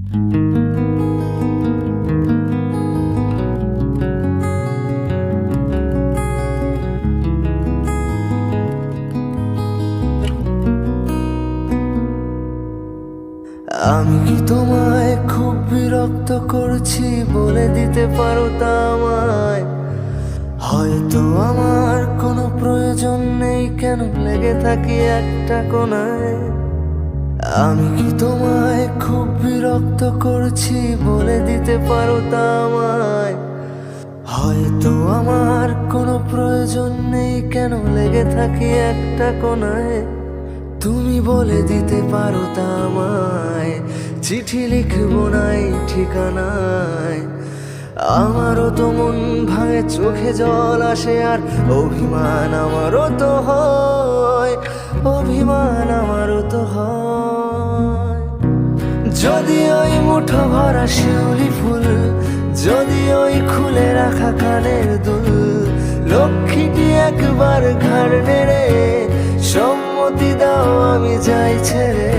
আমি কি তোমায় খুব বিরক্ত করছি বলে দিতে পারো তা আমায়? হয়তো আমার কোনো প্রয়োজন নেই, কেন লেগে থাকি একটা কোণায়। আমি কি তোমায় খুব বিরক্ত করছি বলে দিতে পারো তা আমায়? হয়তো আমার কোনো প্রয়োজন নেই, কেন লেগে থাকি একটা কোণায়। তুমি বলে দিতে পারো তা আমায়, চিঠি লিখবো নাই ঠিকানায়। আমারও তো মন ভাঙে, চোখে জল আসে, আর অভিমান আমারও তো হয়, অভিমান আমারও তো হয়। যদি ওই মুঠো ভরা শিউলি ফুল, যদি ওই খুলে রাখা কানের দুল, লক্ষ্মীটি একবার ঘাড় নেড়ে সম্মতি দাও আমি যাই ছেড়ে।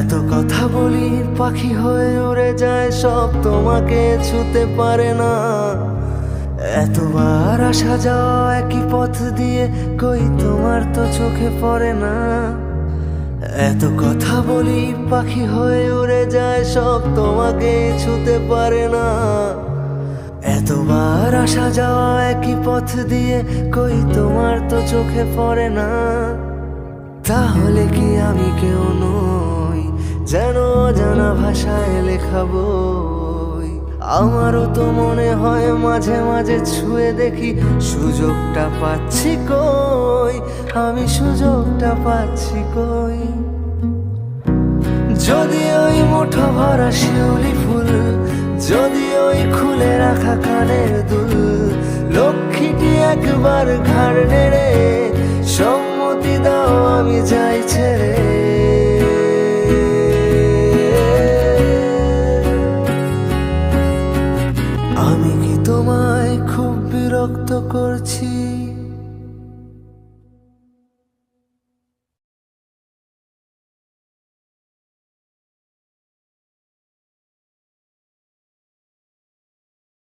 এত কথা বলি পাখি হয়ে উড়ে যায়, সব তোমাকে ছুতে পারে না। এতবার আসা যাওয়া একই পথ দিয়ে, কই তোমার তো চোখে পড়ে না। এত কথা বলি পাখি হয়ে উড়ে যায়, সব তোমাকে ছুতে পারে না। এতবার আসা যাওয়া একই পথ দিয়ে, কই তোমার তো চোখে পড়ে না। তাহলে কি আমি কেউ নই, যেন অজানা ভাষায় লেখা বই? আমারও তো মনে হয় মাঝে মাঝে ছুঁয়ে দেখি, সুযোগটা পাচ্ছি কই, আমি সুযোগটা পাচ্ছি কই। যদি ওই মুঠো ভরা শিউলি ফুল, যদি ওই খুলে রাখা কানের দুল, লক্ষ্মীটি একবার ঘাড় নেড়ে সম্মতি দাও আমি যাই ছেড়ে।